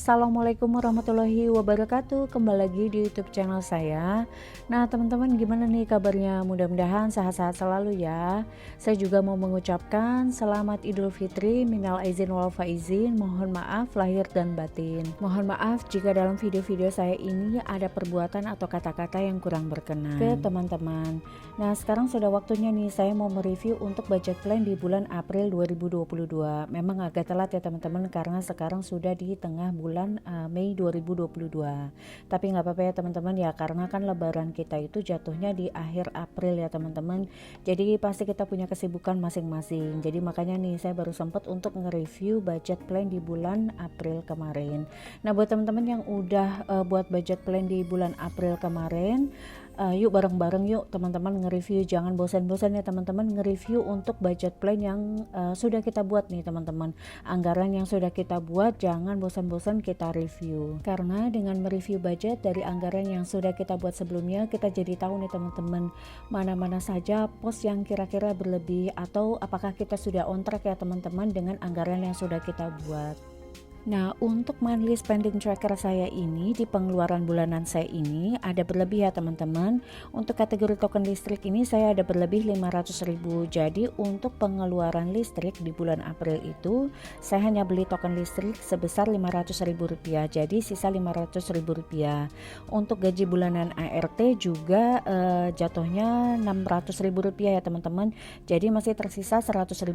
Assalamualaikum warahmatullahi wabarakatuh. Kembali lagi di YouTube channel saya. Nah teman-teman, gimana nih kabarnya? Mudah-mudahan sehat-sehat selalu ya. Saya juga mau mengucapkan selamat Idul Fitri, minal aizin wal faizin. Mohon maaf lahir dan batin. Mohon maaf jika dalam video-video saya ini ada perbuatan atau kata-kata yang kurang berkenan ke teman-teman. Nah sekarang sudah waktunya nih saya mau mereview untuk budget plan di bulan April 2022. Memang agak telat ya teman-teman, karena sekarang sudah di tengah bulan Mei 2022. Tapi nggak apa-apa ya teman-teman ya, karena kan lebaran kita itu jatuhnya di akhir April ya teman-teman. Jadi pasti kita punya kesibukan masing-masing. Jadi makanya nih saya baru sempat untuk nge-review budget plan di bulan April kemarin. Nah buat teman-teman yang udah buat budget plan di bulan April kemarin, yuk bareng-bareng yuk teman-teman nge-review. Jangan bosan-bosan ya teman-teman nge-review untuk budget plan yang sudah kita buat nih teman-teman. Anggaran yang sudah kita buat jangan bosan-bosan kita review, karena dengan mereview budget dari anggaran yang sudah kita buat sebelumnya, kita jadi tahu nih teman-teman mana-mana saja pos yang kira-kira berlebih, atau apakah kita sudah on track ya teman-teman dengan anggaran yang sudah kita buat. Nah untuk monthly spending tracker saya ini, di pengeluaran bulanan saya ini ada berlebih ya teman-teman. Untuk kategori token listrik ini saya ada berlebih 500.000. Jadi untuk pengeluaran listrik di bulan April itu saya hanya beli token listrik sebesar Rp500.000, jadi sisa Rp500.000. Untuk gaji bulanan ART juga jatuhnya Rp600.000 ya teman-teman, jadi masih tersisa Rp100.000,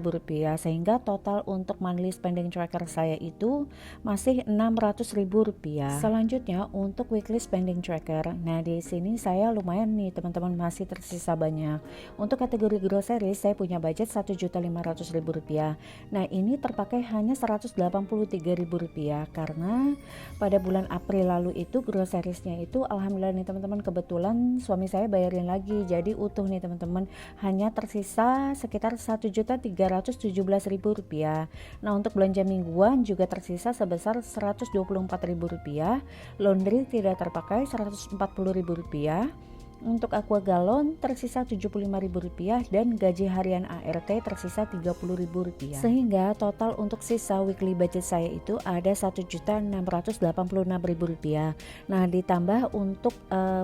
sehingga total untuk monthly spending tracker saya itu masih Rp600.000. Selanjutnya untuk weekly spending tracker. Nah di sini saya lumayan nih teman-teman, masih tersisa banyak. Untuk kategori grocery saya punya budget Rp1.500.000. Nah ini terpakai hanya Rp183.000, karena pada bulan April lalu itu grocerisnya itu alhamdulillah nih teman-teman, kebetulan suami saya bayarin lagi, jadi utuh nih teman-teman, hanya tersisa sekitar Rp1.317.000. Nah untuk belanja mingguan juga tersisa sebesar Rp124.000. Laundry tidak terpakai Rp140.000. Untuk aqua galon tersisa Rp75.000 dan gaji harian ART tersisa Rp30.000. Sehingga total untuk sisa weekly budget saya itu ada Rp1.686.000. Nah ditambah untuk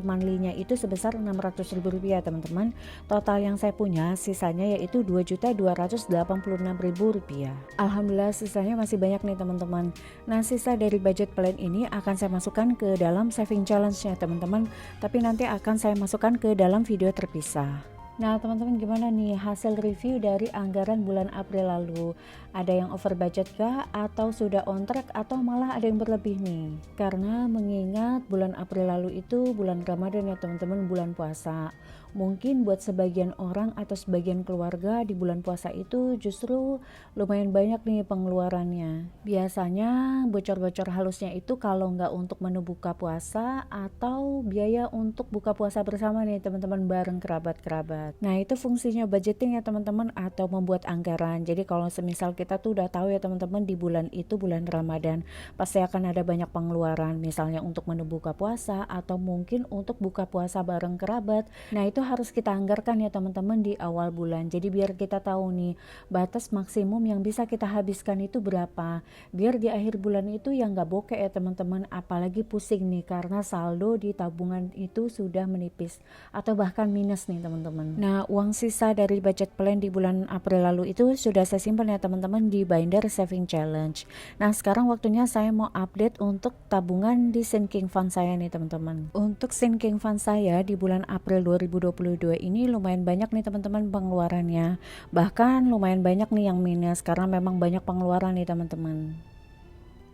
monthly-nya itu sebesar Rp600.000 teman-teman. Total yang saya punya sisanya yaitu Rp2.286.000. Alhamdulillah sisanya masih banyak nih teman-teman. Nah sisa dari budget plan ini akan saya masukkan ke dalam saving challenge-nya teman-teman, tapi nanti akan saya masukkan ke dalam video terpisah. Nah teman-teman, gimana nih hasil review dari anggaran bulan April lalu? Ada yang over budget kah, atau sudah on track, atau malah ada yang berlebih nih? Karena mengingat bulan April lalu itu bulan Ramadan ya teman-teman, bulan puasa. Mungkin buat sebagian orang atau sebagian keluarga di bulan puasa itu justru lumayan banyak nih pengeluarannya. Biasanya bocor-bocor halusnya itu kalau nggak untuk menu buka puasa atau biaya untuk buka puasa bersama nih teman-teman bareng kerabat-kerabat. Nah itu fungsinya budgeting ya teman-teman, atau membuat anggaran. Jadi kalau semisal kita tuh udah tahu ya teman-teman, di bulan itu bulan Ramadan pasti akan ada banyak pengeluaran, misalnya untuk menu buka puasa atau mungkin untuk buka puasa bareng kerabat. Nah itu harus kita anggarkan ya teman-teman di awal bulan. Jadi biar kita tahu nih batas maksimum yang bisa kita habiskan itu berapa, biar di akhir bulan itu yang nggak bokeh ya teman-teman, apalagi pusing nih karena saldo di tabungan itu sudah menipis atau bahkan minus nih teman-teman. Nah uang sisa dari budget plan di bulan April lalu itu sudah saya simpan ya teman-teman di binder saving challenge. Nah sekarang waktunya saya mau update untuk tabungan di sinking fund saya nih teman-teman. Untuk sinking fund saya di bulan April 2022 ini lumayan banyak nih teman-teman pengeluarannya, bahkan lumayan banyak nih yang minus karena memang banyak pengeluaran nih teman-teman.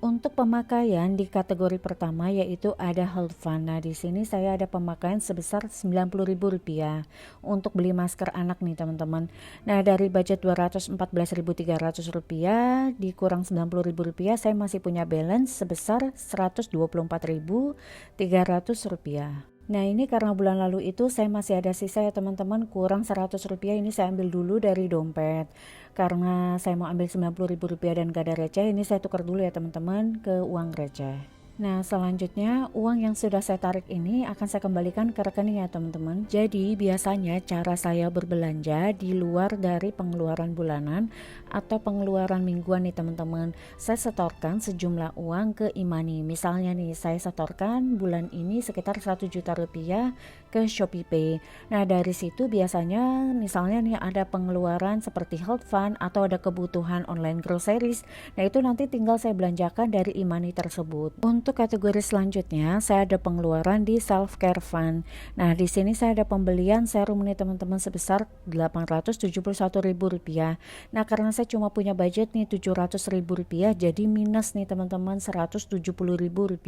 Untuk pemakaian di kategori pertama yaitu ada health fund. Nah di sini saya ada pemakaian sebesar Rp90.000 untuk beli masker anak nih teman-teman. Nah dari budget Rp214.300 dikurang Rp90.000, saya masih punya balance sebesar Rp124.300. Nah ini karena bulan lalu itu saya masih ada sisa ya teman-teman, kurang Rp100. Ini saya ambil dulu dari dompet, karena saya mau ambil Rp90.000 dan gak ada receh. Ini saya tukar dulu ya teman-teman ke uang receh. Nah, selanjutnya uang yang sudah saya tarik ini akan saya kembalikan ke rekening ya teman-teman. Jadi biasanya cara saya berbelanja di luar dari pengeluaran bulanan atau pengeluaran mingguan nih teman-teman. Saya setorkan sejumlah uang ke e-money. Misalnya nih, saya setorkan bulan ini sekitar 1 juta rupiah ke ShopeePay. Nah, dari situ biasanya misalnya nih ada pengeluaran seperti health fund atau ada kebutuhan online groceries. Nah, itu nanti tinggal saya belanjakan dari e-money tersebut. Untuk kategori selanjutnya, saya ada pengeluaran di self care fund. Nah, di sini saya ada pembelian serum nih teman-teman sebesar Rp871.000. Nah, karena saya cuma punya budget nih Rp700.000, jadi minus nih teman-teman Rp170.000.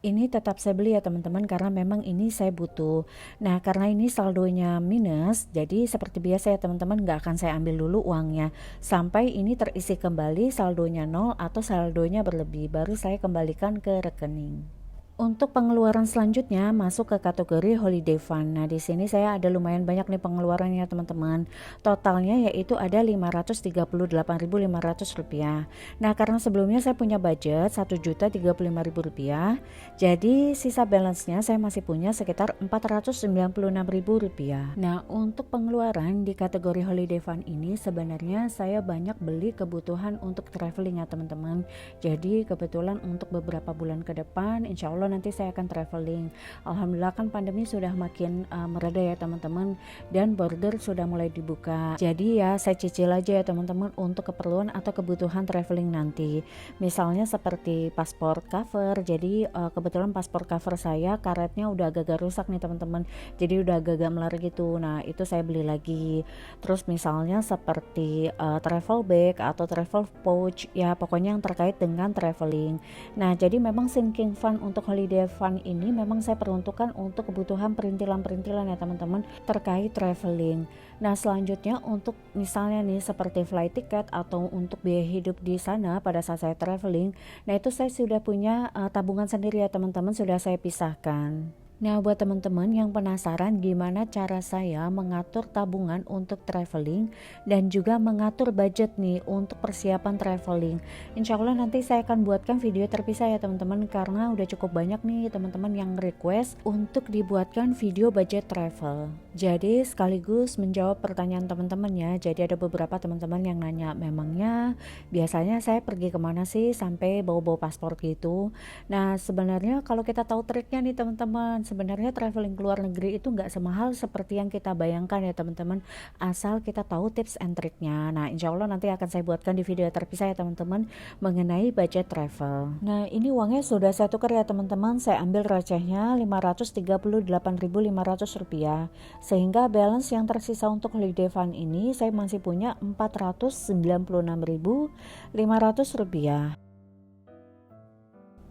Ini tetap saya beli ya teman-teman karena memang ini saya butuh. Nah, karena ini saldonya minus, jadi seperti biasa ya teman-teman, nggak akan saya ambil dulu uangnya sampai ini terisi kembali, saldonya nol atau saldonya berlebih, baru saya kembalikan ke rekening. Untuk pengeluaran selanjutnya masuk ke kategori holiday fund. Nah, di sini saya ada lumayan banyak nih pengeluarannya teman-teman. Totalnya yaitu ada Rp538.500. Nah, karena sebelumnya saya punya budget Rp1.035.000, jadi sisa balance-nya saya masih punya sekitar Rp496.000. Nah, untuk pengeluaran di kategori holiday fund ini sebenarnya saya banyak beli kebutuhan untuk traveling ya teman-teman. Jadi kebetulan untuk beberapa bulan ke depan insya Allah nanti saya akan traveling. Alhamdulillah kan pandemi sudah makin mereda ya teman-teman, dan border sudah mulai dibuka. Jadi ya saya cicil aja ya teman-teman untuk keperluan atau kebutuhan traveling nanti. Misalnya seperti paspor cover. Jadi kebetulan paspor cover saya karetnya udah agak-agak rusak nih teman-teman. Jadi udah agak-agak melar gitu. Nah, itu saya beli lagi. Terus misalnya seperti travel bag atau travel pouch, ya pokoknya yang terkait dengan traveling. Nah, jadi memang sinking fund untuk holiday fund ini memang saya peruntukkan untuk kebutuhan perintilan-perintilan ya teman-teman terkait traveling. Nah, selanjutnya untuk misalnya nih seperti flight ticket atau untuk biaya hidup di sana pada saat saya traveling, nah itu saya sudah punya tabungan sendiri ya teman-teman, sudah saya pisahkan. Nah, buat teman-teman yang penasaran gimana cara saya mengatur tabungan untuk traveling dan juga mengatur budget nih untuk persiapan traveling, insya Allah nanti saya akan buatkan video terpisah ya teman-teman, karena udah cukup banyak nih teman-teman yang request untuk dibuatkan video budget travel. Jadi sekaligus menjawab pertanyaan teman-teman ya. Jadi ada beberapa teman-teman yang nanya, memangnya biasanya saya pergi kemana sih sampai bawa-bawa paspor gitu. Nah, sebenarnya kalau kita tahu triknya nih teman-teman, sebenarnya traveling ke luar negeri itu nggak semahal seperti yang kita bayangkan ya teman-teman, asal kita tahu tips and triknya. Nah, insya Allah nanti akan saya buatkan di video terpisah ya teman-teman mengenai budget travel. Nah, ini uangnya sudah saya tukar ya teman-teman, saya ambil recehnya Rp538.500, sehingga balance yang tersisa untuk holiday fund ini saya masih punya Rp496.500.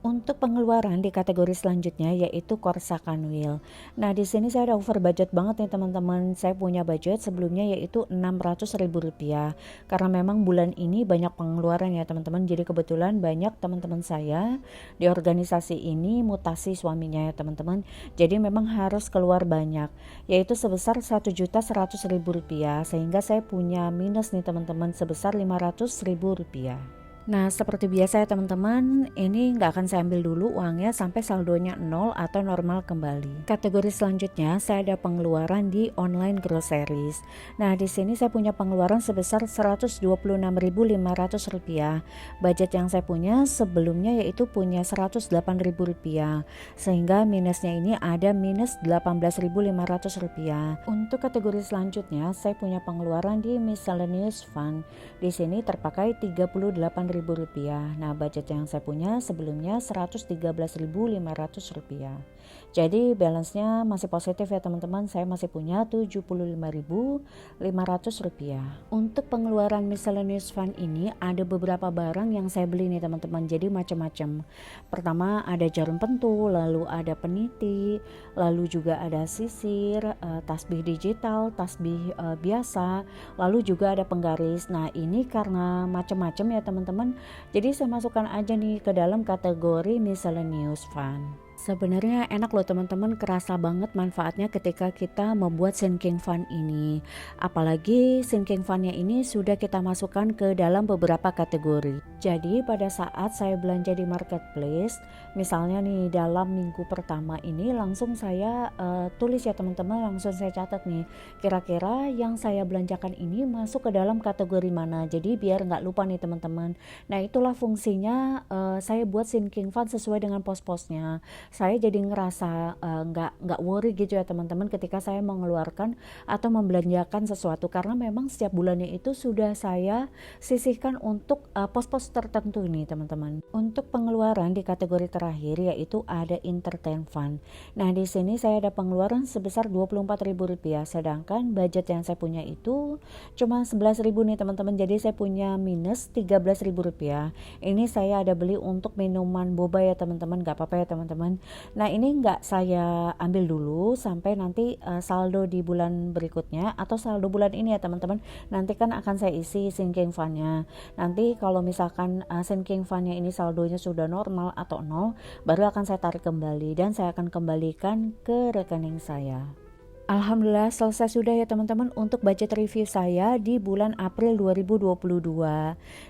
Untuk pengeluaran di kategori selanjutnya yaitu Corsa Kanwil. Nah, di sini saya ada over budget banget nih teman-teman. Saya punya budget sebelumnya yaitu Rp600.000 karena memang bulan ini banyak pengeluaran ya teman-teman. Jadi kebetulan banyak teman-teman saya di organisasi ini mutasi suaminya ya teman-teman. Jadi memang harus keluar banyak, yaitu sebesar Rp1.100.000, sehingga saya punya minus nih teman-teman sebesar Rp500.000. Nah, seperti biasa ya teman-teman, ini nggak akan saya ambil dulu uangnya sampai saldonya nol atau normal kembali. Kategori selanjutnya saya ada pengeluaran di online groceries. Nah, di sini saya punya pengeluaran sebesar Rp126.500. Budget yang saya punya sebelumnya yaitu punya Rp108.000, sehingga minusnya ini ada minus Rp18.500. Untuk kategori selanjutnya saya punya pengeluaran di miscellaneous fund. Di sini terpakai Rp38.000. Nah, budget yang saya punya sebelumnya Rp113.500. Jadi balance-nya masih positif ya teman-teman. Saya masih punya Rp75.500. Untuk pengeluaran miscellaneous fund ini ada beberapa barang yang saya beli nih teman-teman. Jadi macam-macam. Pertama ada jarum pentul, lalu ada peniti, lalu juga ada sisir, tasbih digital, tasbih biasa, lalu juga ada penggaris. Nah, ini karena macam-macam ya teman-teman, jadi saya masukkan aja nih ke dalam kategori miscellaneous fund. Sebenarnya enak loh teman-teman, kerasa banget manfaatnya ketika kita membuat sinking fund ini. Apalagi sinking fundnya ini sudah kita masukkan ke dalam beberapa kategori. Jadi pada saat saya belanja di marketplace, misalnya nih dalam minggu pertama ini langsung saya tulis ya teman-teman, langsung saya catat nih kira-kira yang saya belanjakan ini masuk ke dalam kategori mana. Jadi biar nggak lupa nih teman-teman. Nah itulah fungsinya saya buat sinking fund sesuai dengan pos-posnya. Saya jadi ngerasa nggak worry gitu ya teman-teman ketika saya mengeluarkan atau membelanjakan sesuatu, karena memang setiap bulannya itu sudah saya sisihkan untuk pos-pos tertentu nih teman-teman. Untuk pengeluaran di kategori terakhir yaitu ada entertain fund. Nah di sini saya ada pengeluaran sebesar Rp24.000, sedangkan budget yang saya punya itu cuma 11.000 nih teman-teman. Jadi saya punya minus Rp13.000. Ini saya ada beli untuk minuman boba ya teman-teman, nggak apa-apa ya teman-teman. Nah ini nggak saya ambil dulu sampai nanti saldo di bulan berikutnya atau saldo bulan ini ya teman-teman. Nanti kan akan saya isi sinking fundnya. Nanti kalau misalkan sinking fundnya ini saldonya sudah normal atau nol, baru akan saya tarik kembali dan saya akan kembalikan ke rekening saya. Alhamdulillah selesai sudah ya teman-teman untuk budget review saya di bulan April 2022.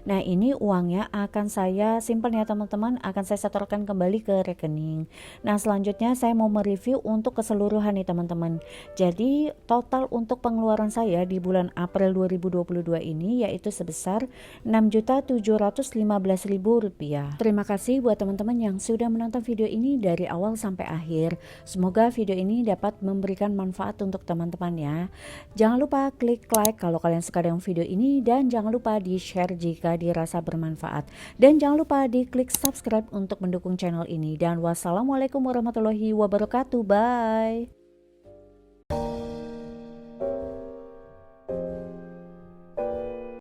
Nah ini uangnya akan saya simpan ya teman-teman, akan saya setorkan kembali ke rekening. Nah selanjutnya saya mau mereview untuk keseluruhan nih teman-teman. Jadi total untuk pengeluaran saya di bulan April 2022 ini yaitu sebesar Rp6.715.000. Terima kasih buat teman-teman yang sudah menonton video ini dari awal sampai akhir. Semoga video ini dapat memberikan manfaat untuk teman-teman ya. Jangan lupa klik like kalau kalian suka dengan video ini, dan jangan lupa di share jika dirasa bermanfaat, dan jangan lupa di klik subscribe untuk mendukung channel ini. Dan wassalamualaikum warahmatullahi wabarakatuh. Bye.